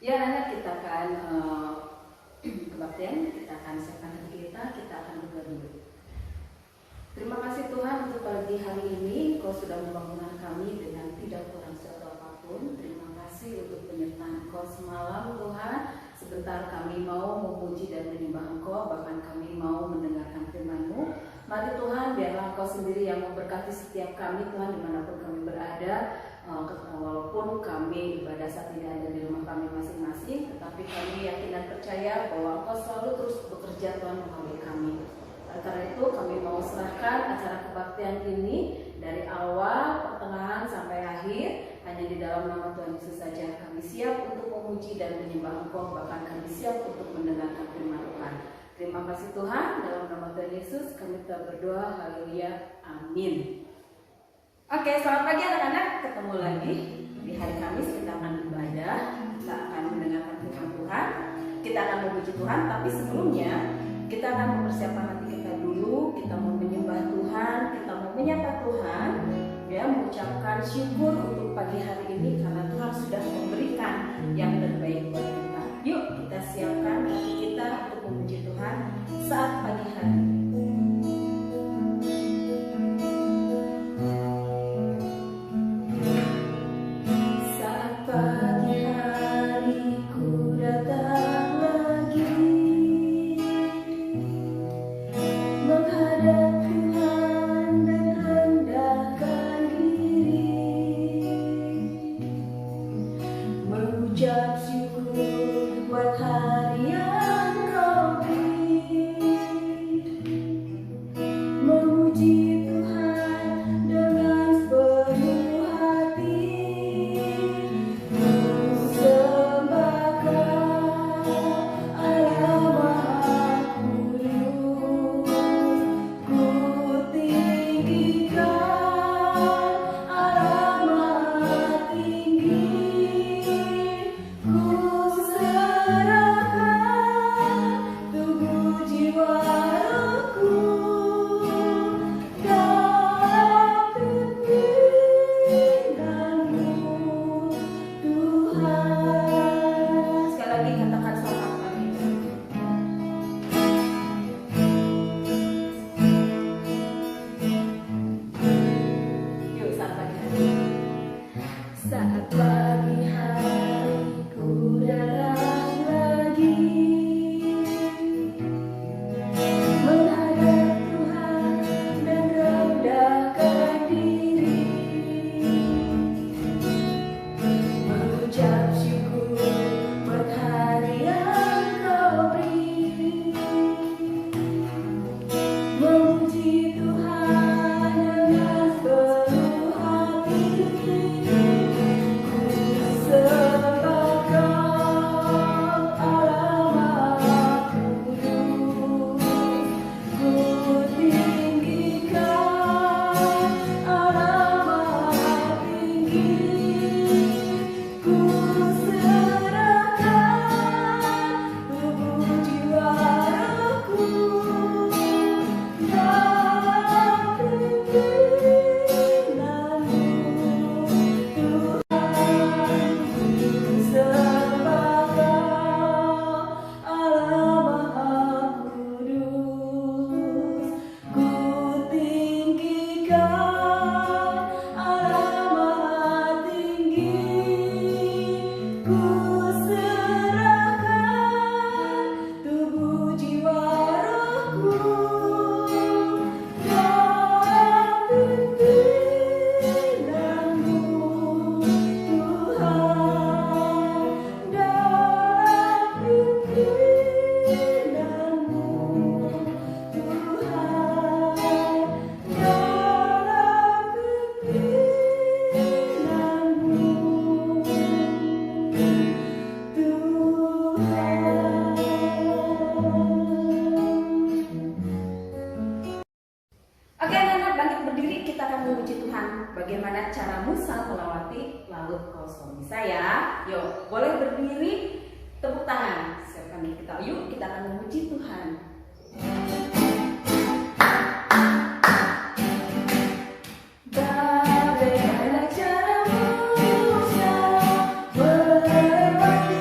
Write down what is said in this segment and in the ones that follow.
Ya anak, kita akan kebaktian, kita akan siapkan hati kita akan berdoa dulu. Terima kasih Tuhan untuk pagi hari ini, Engkau sudah membangunkan kami dengan tidak kurang suatu apapun. Terima kasih untuk penyertaan Engkau semalam Tuhan. Sebentar kami mau memuji dan menyembah Engkau, bahkan kami mau mendengarkan firman-Mu. Mari Tuhan, biarlah Engkau sendiri yang memberkati setiap kami Tuhan, dimanapun kami berada. Walaupun kami ibadah saat ini ada di rumah kami masing-masing, tetapi kami yakin dan percaya bahwa Engkau selalu terus bekerja Tuhan melalui kami. Karena itu kami mau serahkan acara kebaktian ini dari awal, pertengahan sampai akhir hanya di dalam nama Tuhan Yesus saja. Kami siap untuk memuji dan menyembah Engkau, bahkan kami siap untuk mendengarkan firman Tuhan. Terima kasih Tuhan, dalam nama Tuhan Yesus kami telah berdoa, haleluya, amin. Oke, selamat pagi anak-anak, ketemu lagi di hari Kamis. Kita akan ibadah, kita akan mendengarkan firman Tuhan, kita akan memuji Tuhan. Tapi sebelumnya kita akan mempersiapkan hati kita dulu. Kita mau menyembah Tuhan, kita mau menyapa Tuhan, ya, mengucapkan syukur untuk pagi hari ini karena Tuhan sudah memberikan yang terbaik buat kita. Yuk kita siapkan hati kita untuk memuji Tuhan saat pagi hari ini. Bagaimana cara Musa melewati laut kosong? Bisa ya? Yuk, boleh berdiri, tepuk tangan. Siapkan kita. Yuk, kita akan memuji Tuhan. Bagaimana cara Musa melewati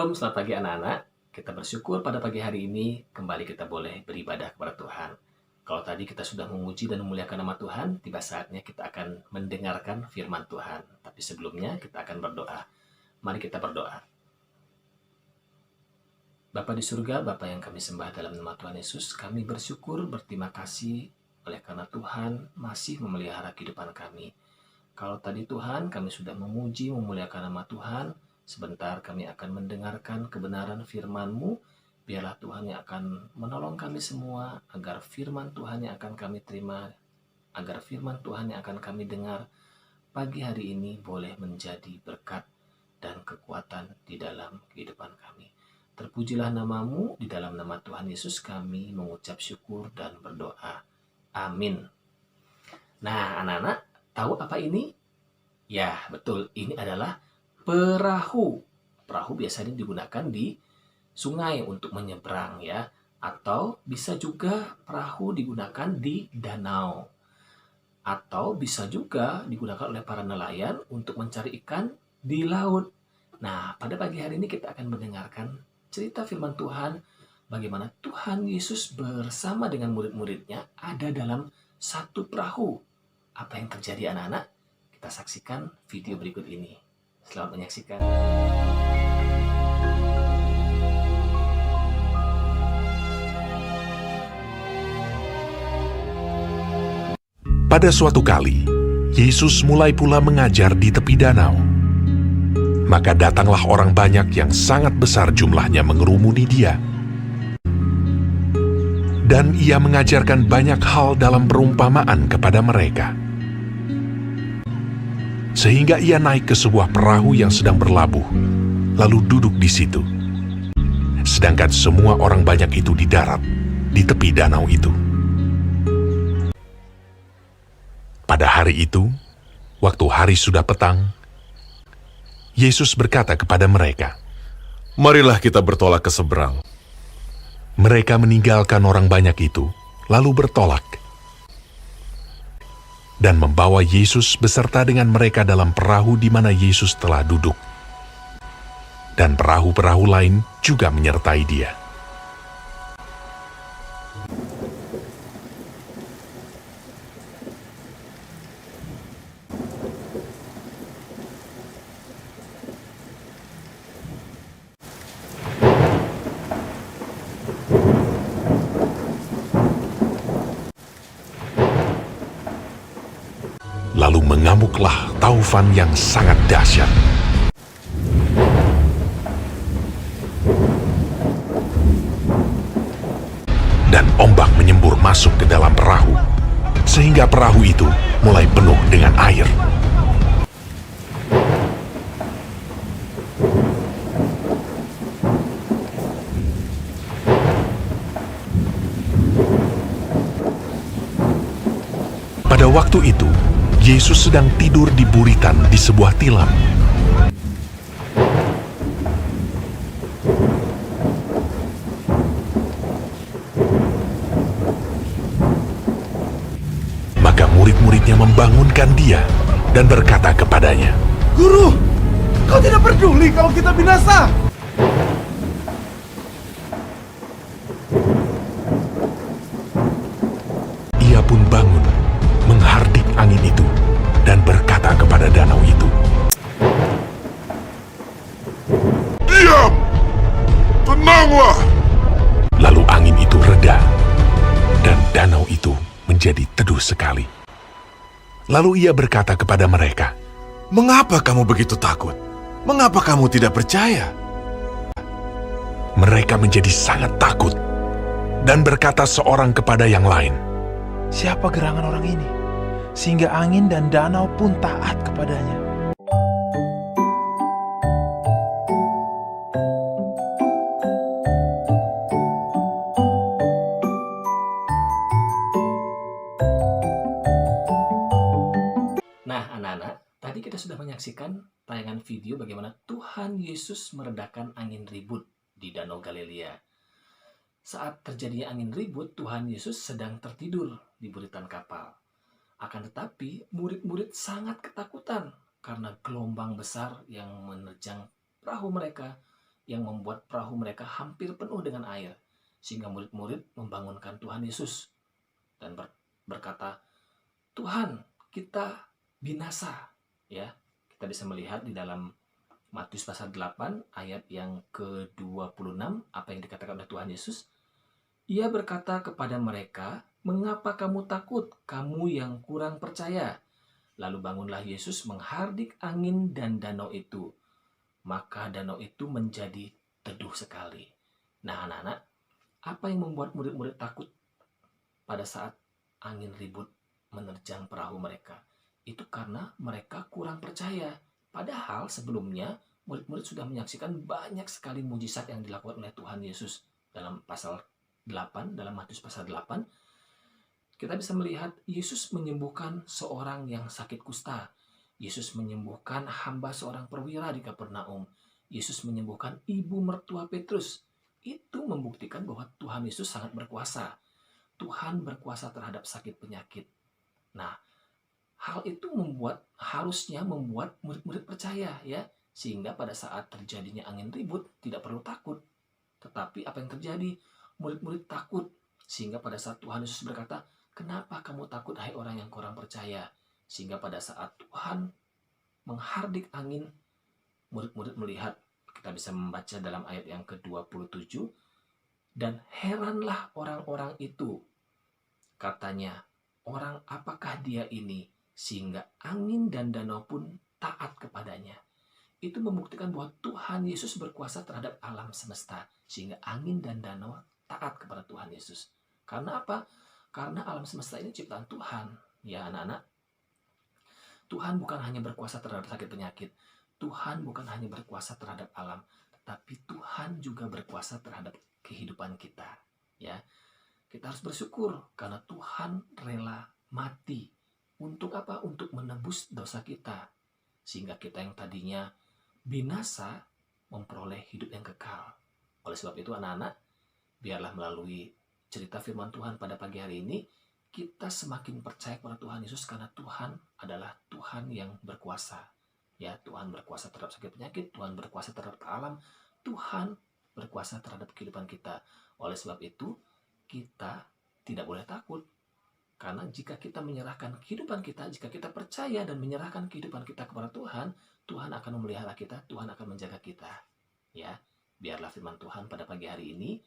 Shalom, selamat pagi anak-anak. Kita bersyukur pada pagi hari ini kembali kita boleh beribadah kepada Tuhan. Kalau tadi kita sudah memuji dan memuliakan nama Tuhan, tiba saatnya kita akan mendengarkan firman Tuhan. Tapi sebelumnya kita akan berdoa. Mari kita berdoa. Bapa di surga, Bapa yang kami sembah dalam nama Tuhan Yesus, kami bersyukur, berterima kasih oleh karena Tuhan masih memelihara kehidupan kami. Kalau tadi Tuhan, kami sudah memuji, memuliakan nama Tuhan, sebentar kami akan mendengarkan kebenaran firman-Mu. Biarlah Tuhan yang akan menolong kami semua, agar firman Tuhan yang akan kami terima, agar firman Tuhan yang akan kami dengar pagi hari ini boleh menjadi berkat dan kekuatan di dalam kehidupan kami. Terpujilah nama-Mu, di dalam nama Tuhan Yesus kami mengucap syukur dan berdoa. Amin. Nah, anak-anak, tahu apa ini? Ya, betul. Ini adalah perahu. Perahu biasanya digunakan di sungai untuk menyeberang ya. Atau bisa juga perahu digunakan di danau. Atau bisa juga digunakan oleh para nelayan untuk mencari ikan di laut. Nah, pada pagi hari ini kita akan mendengarkan cerita firman Tuhan. Bagaimana Tuhan Yesus bersama dengan murid-muridnya ada dalam satu perahu. Apa yang terjadi anak-anak? Kita saksikan video berikut ini. Selamat menyaksikan. Pada suatu kali, Yesus mulai pula mengajar di tepi danau. Maka datanglah orang banyak yang sangat besar jumlahnya mengerumuni dia. Dan ia mengajarkan banyak hal dalam perumpamaan kepada mereka. Sehingga ia naik ke sebuah perahu yang sedang berlabuh, lalu duduk di situ. Sedangkan semua orang banyak itu di darat, di tepi danau itu. Pada hari itu, waktu hari sudah petang, Yesus berkata kepada mereka, "Marilah kita bertolak ke seberang." Mereka meninggalkan orang banyak itu, lalu bertolak. Dan membawa Yesus beserta dengan mereka dalam perahu di mana Yesus telah duduk. Dan perahu-perahu lain juga menyertai dia. Lalu mengamuklah taufan yang sangat dahsyat. Dan ombak menyembur masuk ke dalam perahu, sehingga perahu itu mulai penuh dengan air. Pada waktu itu, Yesus sedang tidur di buritan di sebuah tilam. Maka murid-muridnya membangunkan dia dan berkata kepadanya, "Guru, kau tidak peduli kalau kita binasa?" Ia pun bangun, menghardik angin itu, dan berkata kepada danau itu, "Diam! Tenanglah!" Lalu angin itu reda, dan danau itu menjadi teduh sekali. Lalu ia berkata kepada mereka, "Mengapa kamu begitu takut? Mengapa kamu tidak percaya?" Mereka menjadi sangat takut, dan berkata seorang kepada yang lain, Siapa gerangan orang ini, sehingga angin dan danau pun taat kepadanya? Nah, anak-anak, tadi kita sudah menyaksikan tayangan video bagaimana Tuhan Yesus meredakan angin ribut di Danau Galilea. Saat terjadinya angin ribut, Tuhan Yesus sedang tertidur di buritan kapal. Akan tetapi, murid-murid sangat ketakutan karena gelombang besar yang menerjang perahu mereka yang membuat perahu mereka hampir penuh dengan air, sehingga murid-murid membangunkan Tuhan Yesus dan berkata, "Tuhan, kita binasa." Ya, kita bisa melihat di dalam Matius pasal 8 ayat yang ke-26 apa yang dikatakan oleh Tuhan Yesus. Ia berkata kepada mereka, "Mengapa kamu takut, kamu yang kurang percaya?" Lalu bangunlah Yesus menghardik angin dan danau itu. Maka danau itu menjadi teduh sekali. Nah, anak-anak, apa yang membuat murid-murid takut pada saat angin ribut menerjang perahu mereka? Itu karena mereka kurang percaya. Padahal sebelumnya murid-murid sudah menyaksikan banyak sekali mujizat yang dilakukan oleh Tuhan Yesus. Dalam pasal 8, dalam Matius pasal 8, kita bisa melihat Yesus menyembuhkan seorang yang sakit kusta. Yesus menyembuhkan hamba seorang perwira di Kapernaum. Yesus menyembuhkan ibu mertua Petrus. Itu membuktikan bahwa Tuhan Yesus sangat berkuasa. Tuhan berkuasa terhadap sakit penyakit. Nah, hal itu harusnya membuat murid-murid percaya, ya, sehingga pada saat terjadinya angin ribut tidak perlu takut. Tetapi apa yang terjadi? Murid-murid takut, sehingga pada saat Tuhan Yesus berkata, "Kenapa kamu takut, hai orang yang kurang percaya?" Sehingga pada saat Tuhan menghardik angin, murid-murid melihat, kita bisa membaca dalam ayat yang ke-27, dan heranlah orang-orang itu. Katanya, "Orang apakah dia ini sehingga angin dan danau pun taat kepadanya?" Itu membuktikan bahwa Tuhan Yesus berkuasa terhadap alam semesta, sehingga angin dan danau taat kepada Tuhan Yesus. Karena apa? Karena alam semesta ini ciptaan Tuhan. Ya, anak-anak, Tuhan bukan hanya berkuasa terhadap sakit penyakit. Tuhan bukan hanya berkuasa terhadap alam, tetapi Tuhan juga berkuasa terhadap kehidupan kita. Ya, kita harus bersyukur karena Tuhan rela mati. Untuk apa? Untuk menebus dosa kita. Sehingga kita yang tadinya binasa memperoleh hidup yang kekal. Oleh sebab itu, anak-anak, biarlah melalui cerita firman Tuhan pada pagi hari ini, kita semakin percaya kepada Tuhan Yesus karena Tuhan adalah Tuhan yang berkuasa. Ya, Tuhan berkuasa terhadap sakit penyakit, Tuhan berkuasa terhadap alam, Tuhan berkuasa terhadap kehidupan kita. Oleh sebab itu, kita tidak boleh takut. Karena jika kita menyerahkan kehidupan kita, jika kita percaya dan menyerahkan kehidupan kita kepada Tuhan, Tuhan akan memelihara kita, Tuhan akan menjaga kita. Ya, biarlah firman Tuhan pada pagi hari ini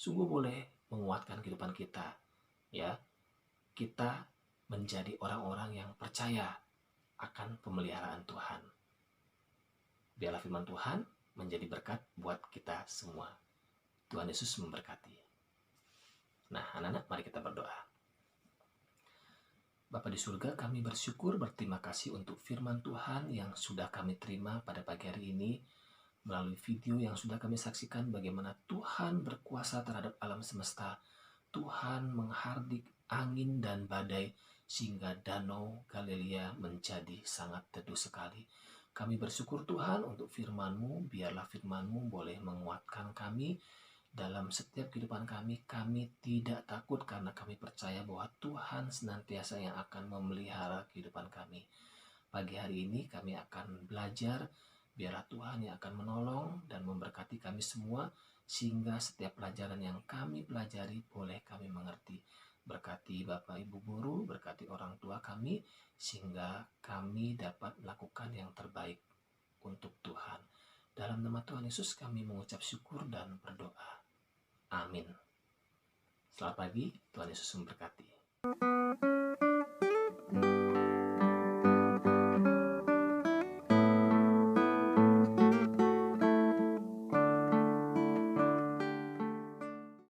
sungguh boleh menguatkan kehidupan kita. Ya, kita menjadi orang-orang yang percaya akan pemeliharaan Tuhan. Biarlah firman Tuhan menjadi berkat buat kita semua. Tuhan Yesus memberkati. Nah, anak-anak, mari kita berdoa. Bapa di surga, kami bersyukur, berterima kasih untuk firman Tuhan yang sudah kami terima pada pagi hari ini, melalui video yang sudah kami saksikan bagaimana Tuhan berkuasa terhadap alam semesta. Tuhan menghardik angin dan badai sehingga danau Galilea menjadi sangat teduh sekali. Kami bersyukur Tuhan untuk firman-Mu, biarlah firman-Mu boleh menguatkan kami dalam setiap kehidupan kami. Kami tidak takut karena kami percaya bahwa Tuhan senantiasa yang akan memelihara kehidupan kami. Pagi hari ini kami akan belajar, biarlah Tuhan yang akan menolong dan memberkati kami semua, sehingga setiap pelajaran yang kami pelajari boleh kami mengerti. Berkati Bapak Ibu Guru, berkati orang tua kami, sehingga kami dapat melakukan yang terbaik untuk Tuhan. Dalam nama Tuhan Yesus kami mengucap syukur dan berdoa. Amin. Selamat pagi, Tuhan Yesus memberkati.